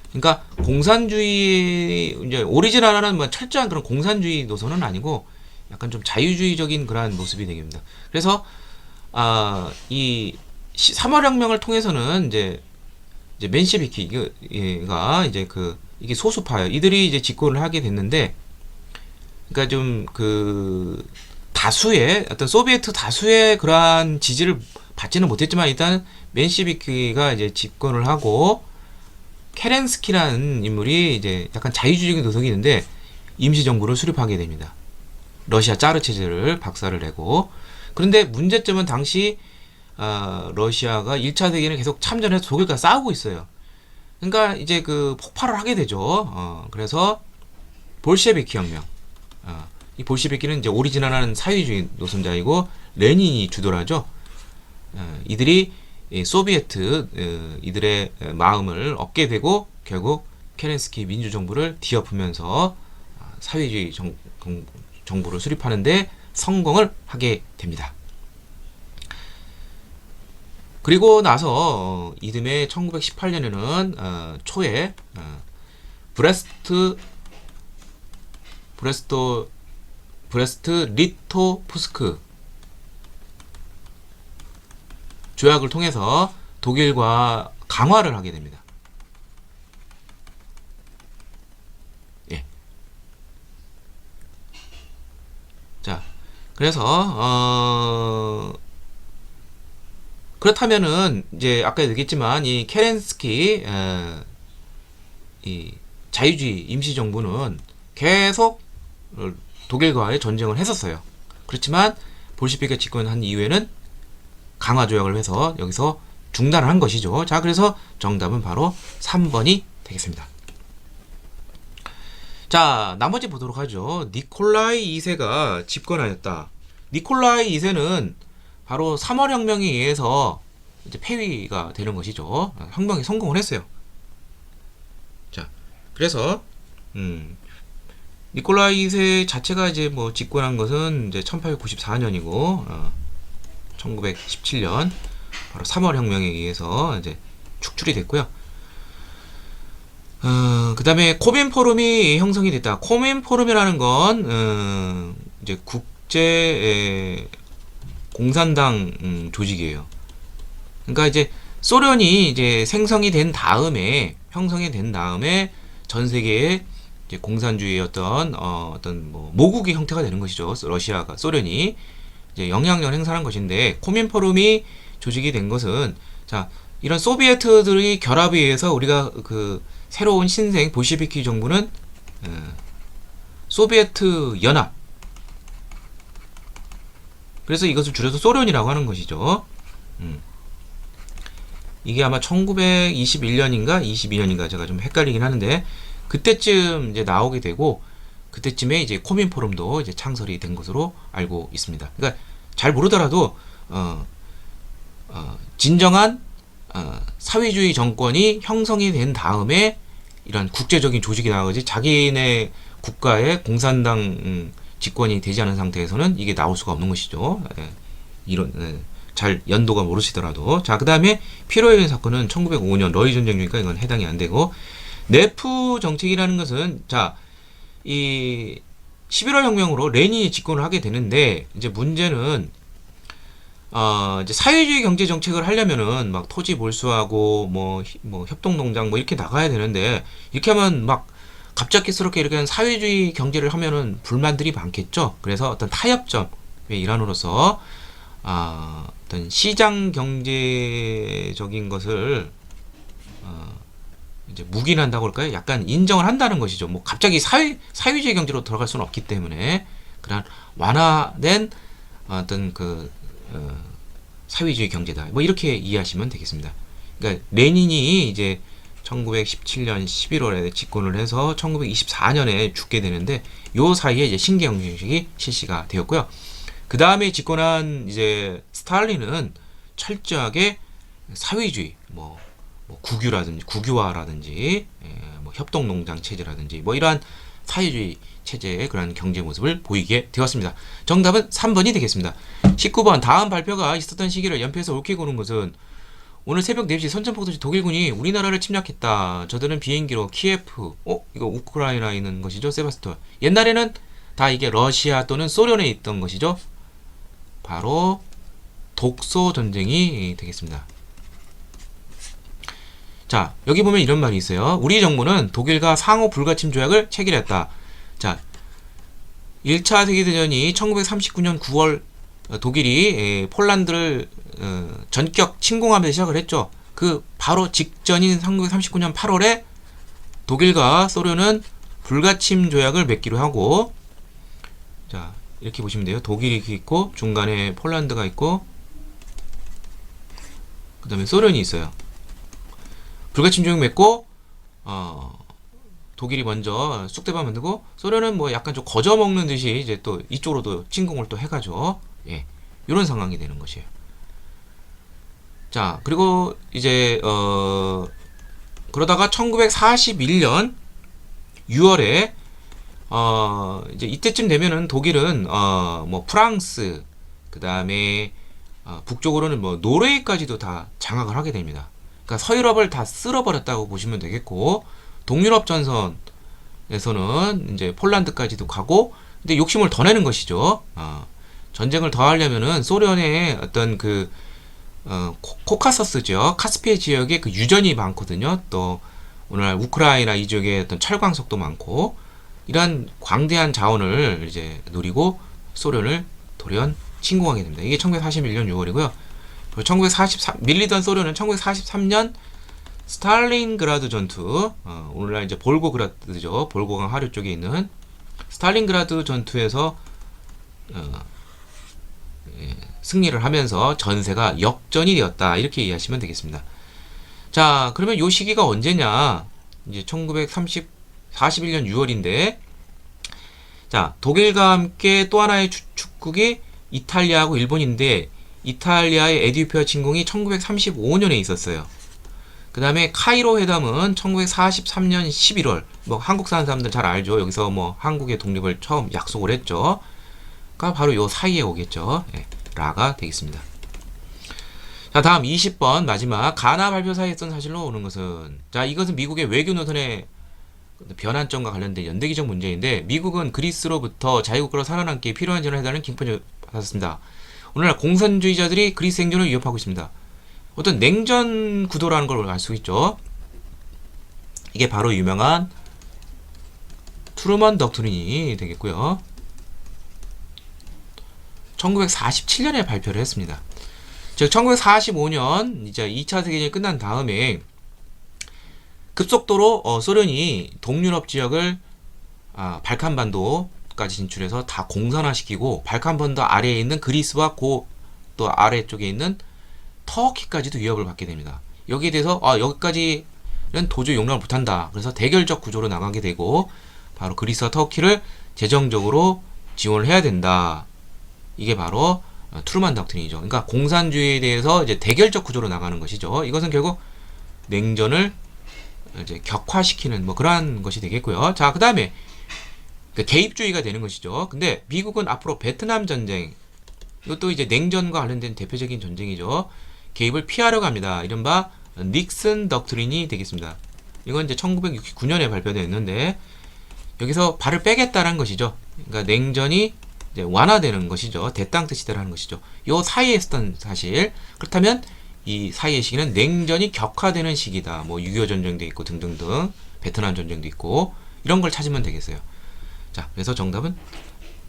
그러니까 공산주의 이제 오리지널한 뭐 철저한 그런 공산주의 노선은 아니고 약간 좀 자유주의적인 그러한 모습이 되겠습니다. 그래서 이 3월 혁명을 통해서는 이제 맨셰비키가 이제 이게 소수파예요. 이들이 이제 집권을 하게 됐는데, 그러니까 좀 다수의 어떤 소비에트 다수의 그러한 지지를 받지는 못했지만 일단 맨셰비키가 이제 집권을 하고 케렌스키라는 인물이 이제 약간 자유주의적인 노선이 있는데 임시정부를 수립하게 됩니다. 러시아 짜르 체제를 박살을 내고 그런데 문제점은 당시 러시아가 1차 대전에 계속 참전해서 독일과 싸우고 있어요. 그러니까 이제 폭발을 하게 되죠. 그래서 볼셰비키 혁명. 이 볼셰비키는 이제 오리지널한 사회주의 노선자이고 레닌이 주도를 하죠. 이들이 소비에트 이들의 마음을 얻게 되고 결국 케렌스키 민주정부를 뒤엎으면서 사회주의 정부를 수립하는데 성공을 하게 됩니다. 그리고 나서 이듬해 1918년에는 초에 브레스트 리토프스크 조약을 통해서 독일과 강화를 하게 됩니다. 예. 자, 그래서 그렇다면은 이제 아까 얘기했지만 이 케렌스키 이 자유주의 임시정부는 계속 독일과의 전쟁을 했었어요. 그렇지만 볼셰비키가 집권한 이후에는 강화 조약을 해서 여기서 중단을 한 것이죠. 자, 그래서 정답은 바로 3번이 되겠습니다. 자, 나머지 보도록 하죠. 니콜라이 2세가 집권하였다. 니콜라이 2세는 바로 3월 혁명에 의해서 이제 폐위가 되는 것이죠. 혁명에 성공을 했어요. 자, 그래서 니콜라이 2세 자체가 이제 뭐 집권한 것은 이제 1894년이고 1917년 바로 3월 혁명에 의해서 이제 축출이 됐고요. 그 다음에 코민포럼이 형성이 됐다. 코민포럼이라는 건 이제 국제 공산당 조직이에요. 그러니까 이제 소련이 이제 생성이 된 다음에 형성이 된 다음에 전 세계에 이제 공산주의의 어떤 뭐 모국의 형태가 되는 것이죠. 러시아가 소련이 이제 영향력을 행사한 것인데 코민포럼이 조직이 된 것은 자 이런 소비에트들이 결합에 의해서 우리가 그 새로운 신생 볼시비키 정부는 소비에트 연합 그래서 이것을 줄여서 소련이라고 하는 것이죠. 이게 아마 1921년인가 22년인가 제가 좀 헷갈리긴 하는데 그때쯤 이제 나오게 되고 그때쯤에 이제 코민포럼도 이제 창설이 된 것으로 알고 있습니다. 그러니까 잘 모르더라도 진정한 사회주의 정권이 형성이 된 다음에 이런 국제적인 조직이 나오지 자기네 국가의 공산당 집권이 되지 않은 상태에서는 이게 나올 수가 없는 것이죠. 이런 잘 연도가 모르시더라도 자 그 다음에 피로연 사건은 1905년 러일 전쟁이니까 이건 해당이 안 되고 내프 정책이라는 것은 자 이 11월 혁명으로 레닌이 집권을 하게 되는데 이제 문제는 이제 사회주의 경제 정책을 하려면은 막 토지 몰수하고 뭐 협동농장 뭐 이렇게 나가야 되는데 이렇게 하면 막 갑작스럽게 이렇게 사회주의 경제를 하면은 불만들이 많겠죠. 그래서 어떤 타협점의 일환으로서 어떤 시장 경제적인 것을 이제 묵인한다고 할까요? 약간 인정을 한다는 것이죠. 뭐 갑자기 사회주의 경제로 들어갈 수는 없기 때문에 그런 완화된 어떤 그 사회주의 경제다. 뭐 이렇게 이해하시면 되겠습니다. 그러니까 레닌이 이제 1917년 11월에 집권을 해서 1924년에 죽게 되는데 요 사이에 이제 신경정책이 실시가 되었고요. 그 다음에 집권한 이제 스탈린은 철저하게 사회주의 뭐 국유화라든지 뭐 협동농장 체제라든지 뭐 이러한 사회주의 체제의 그런 경제 모습을 보이게 되었습니다. 정답은 3번이 되겠습니다. 19번 다음 발표가 있었던 시기를 연표해서 옳게 고른 것은 오늘 새벽 4시 선전포고시 독일군이 우리나라를 침략했다. 저들은 비행기로 키예프 이거 우크라이나에 있는 것이죠. 세바스토 옛날에는 다 이게 러시아 또는 소련에 있던 것이죠. 바로 독소 전쟁이 되겠습니다. 자 여기 보면 이런 말이 있어요. 우리 정부는 독일과 상호 불가침 조약을 체결했다. 자 1차 세계대전이 1939년 9월 독일이 폴란드를 전격 침공하면서 시작을 했죠. 그 바로 직전인 1939년 8월에 독일과 소련은 불가침 조약을 맺기로 하고 자 이렇게 보시면 돼요. 독일이 있고 중간에 폴란드가 있고 그 다음에 소련이 있어요. 불가침 조약 맺고 독일이 먼저 쑥대밭 만들고 소련은 뭐 약간 좀 거저먹는 듯이 이제 또 이쪽으로도 침공을 또 해가죠. 예, 이런 상황이 되는 것이에요. 자 그리고 이제 그러다가 1941년 6월에 이제 이때쯤 되면은 독일은 뭐 프랑스 그 다음에 북쪽으로는 뭐 노르웨이까지도 다 장악을 하게 됩니다. 그러니까 서유럽을 다 쓸어버렸다고 보시면 되겠고 동유럽 전선에서는 이제 폴란드까지도 가고 근데 욕심을 더 내는 것이죠. 전쟁을 더 하려면은 소련의 어떤 그 코카서스죠. 카스피해 지역에 그 유전이 많거든요. 또 오늘날 우크라이나 이 지역에 어떤 철광석도 많고 이러한 광대한 자원을 이제 노리고 소련을 돌연 침공하게 됩니다. 이게 1941년 6월이고요. 1943 밀리던 소련은 1943년 스탈린그라드 전투 오늘날 이제 볼고그라드죠. 볼고강 하류 쪽에 있는 스탈린그라드 전투에서 승리를 하면서 전세가 역전이 되었다. 이렇게 이해하시면 되겠습니다. 자, 그러면 요 시기가 언제냐? 이제 1941년 6월인데 자, 독일과 함께 또 하나의 축국이 이탈리아하고 일본인데 이탈리아의 에디오피아 침공이 1935년에 있었어요. 그 다음에 카이로 회담은 1943년 11월, 뭐 한국 사는 사람들 잘 알죠. 여기서 뭐 한국의 독립을 처음 약속을 했죠. 그러니까 바로 요 사이에 오겠죠. 예, 라가 되겠습니다. 자, 다음 20번 마지막 가나 발표사에 있던 사실로 오는 것은, 자, 이것은 미국의 외교 노선의 변환점과 관련된 연대기적 문제인데, 미국은 그리스로부터 자유국가로 살아남기 필요한 지원을 해달라는 긴급을 받았습니다. 오늘날 공산주의자들이 그리스 행정을 위협하고 있습니다. 어떤 냉전 구도라는 걸 알 수 있죠. 이게 바로 유명한 트루먼 덕트린이 되겠고요. 1947년에 발표를 했습니다. 즉 1945년 이제 2차 세계대전이 끝난 다음에 급속도로 소련이 동유럽 지역을 발칸반도까지 진출해서 다 공산화시키고, 발칸반도 아래에 있는 그리스와 또 아래쪽에 있는 터키까지도 위협을 받게 됩니다. 여기에 대해서 여기까지는 도저히 용납을 못한다. 그래서 대결적 구조로 나가게 되고, 바로 그리스와 터키를 재정적으로 지원을 해야 된다. 이게 바로 트루먼 덕트린이죠. 그러니까 공산주의에 대해서 이제 대결적 구조로 나가는 것이죠. 이것은 결국 냉전을 이제 격화시키는 뭐 그러한 것이 되겠고요. 자, 그 다음에 개입주의가 되는 것이죠. 근데 미국은 앞으로 베트남 전쟁, 이것도 이제 냉전과 관련된 대표적인 전쟁이죠. 개입을 피하려고 합니다. 이른바 닉슨 덕트린이 되겠습니다. 이건 이제 1969년에 발표되었는데, 여기서 발을 빼겠다라는 것이죠. 그러니까 냉전이 이제 완화되는 것이죠. 대땅 시대라는 것이죠. 요 사이에 있었던 사실. 그렇다면 이 사이의 시기는 냉전이 격화되는 시기다. 뭐 6.25 전쟁도 있고 등등등, 베트남 전쟁도 있고, 이런 걸 찾으면 되겠어요. 자, 그래서 정답은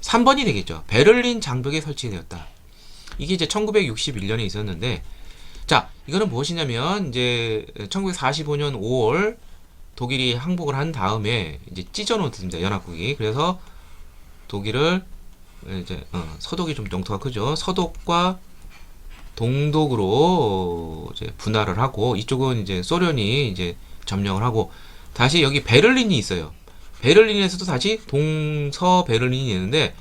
3번이 되겠죠. 베를린 장벽에 설치되었다. 이게 이제 1961년에 있었는데, 자, 이거는 무엇이냐면 이제 1945년 5월 독일이 항복을 한 다음에 이제 찢어놓습니다. 연합국이. 그래서 독일을 이제 서독이 좀 영토가 크죠. 서독과 동독으로 이제 분할을 하고, 이쪽은 이제 소련이 이제 점령을 하고, 다시 여기 베를린이 있어요. 베를린에서도 다시 동서 베를린이 있는데,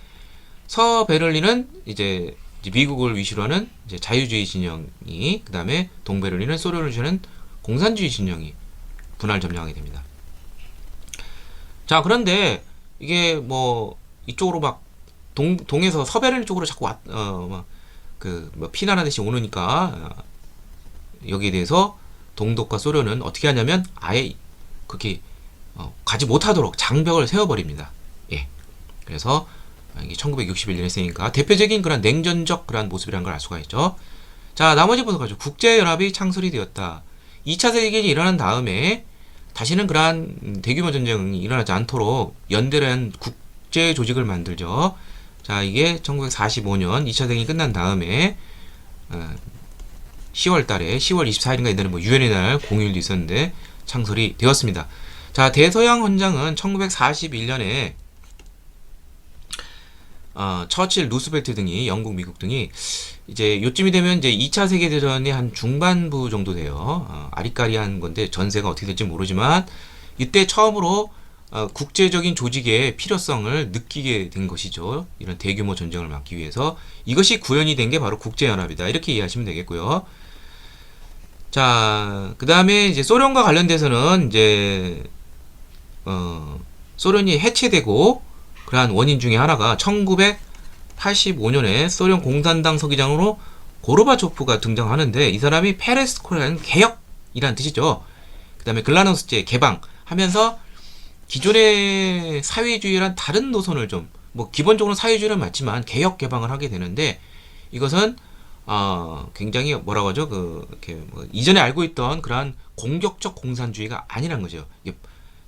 서 베를린은 이제 미국을 위시로 하는 이제 자유주의 진영이, 그 다음에 동베를린은 소련을 위시하는 공산주의 진영이 분할 점령하게 됩니다. 자, 그런데 이게 뭐 이쪽으로 막 동에서 서베를린 쪽으로 자꾸 뭐 피난하듯이 오느니까, 여기에 대해서 동독과 소련은 어떻게 하냐면 아예 그렇게 가지 못하도록 장벽을 세워버립니다. 예. 그래서 이게 1961년에 했으니까 대표적인 그런 냉전적 그런 모습이라는 걸 알 수가 있죠. 자, 나머지 보도록 하죠. 국제연합이 창설이 되었다. 2차 세계대전이 일어난 다음에 다시는 그러한 대규모 전쟁이 일어나지 않도록 연대라는 국제 조직을 만들죠. 자, 이게 1945년 2차 대전이 끝난 다음에 10월 달에 10월 24일인가 옛날에 뭐 유엔의 날 공휴일도 있었는데 창설이 되었습니다. 자, 대서양 헌장은 1941년에 처칠, 루스벨트 등이, 영국, 미국 등이 이제 요쯤이 되면 이제 2차 세계대전의 한 중반부 정도 돼요. 아리까리한 건데 전세가 어떻게 될지 모르지만, 이때 처음으로 국제적인 조직의 필요성을 느끼게 된 것이죠. 이런 대규모 전쟁을 막기 위해서. 이것이 구현이 된 게 바로 국제연합이다. 이렇게 이해하시면 되겠고요. 자, 그 다음에 이제 소련과 관련돼서는 이제 소련이 해체되고, 그러한 원인 중에 하나가 1985년에 소련 공산당 서기장으로 고르바초프가 등장하는데, 이 사람이 페레스트로이카는 개혁이라는 뜻이죠. 그 다음에 글라노스제 개방 하면서 기존의 사회주의란 다른 노선을 좀, 뭐 기본적으로 사회주의는 맞지만 개혁 개방을 하게 되는데, 이것은 굉장히 뭐라고 하죠? 이렇게 뭐 이전에 알고 있던 그러한 공격적 공산주의가 아니란 거죠. 이게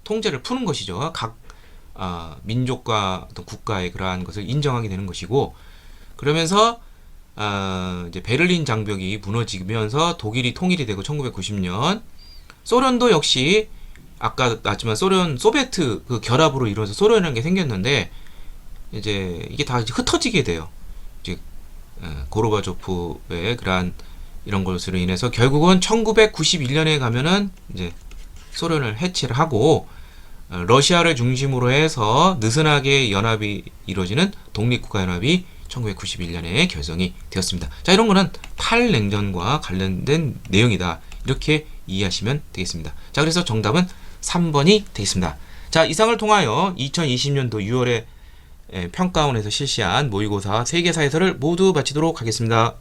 통제를 푸는 것이죠. 각 민족과 어떤 국가의 그러한 것을 인정하게 되는 것이고, 그러면서 이제 베를린 장벽이 무너지면서 독일이 통일이 되고 1990년 소련도 역시 아까 나왔지만 소비에트 그 결합으로 이루어서 소련이라는 게 생겼는데, 이제 이게 다 이제 흩어지게 돼요. 이제 고르바초프의 그러한 이런 것으로 인해서 결국은 1991년에 가면은 이제 소련을 해체를 하고, 러시아를 중심으로 해서 느슨하게 연합이 이루어지는 독립국가 연합이 1991년에 결성이 되었습니다. 자, 이런 거는 탈냉전과 관련된 내용이다. 이렇게 이해하시면 되겠습니다. 자, 그래서 정답은 3번이 되겠습니다. 자, 이상을 통하여 2020년도 6월에 평가원에서 실시한 모의고사 세계사 해설을 모두 마치도록 하겠습니다.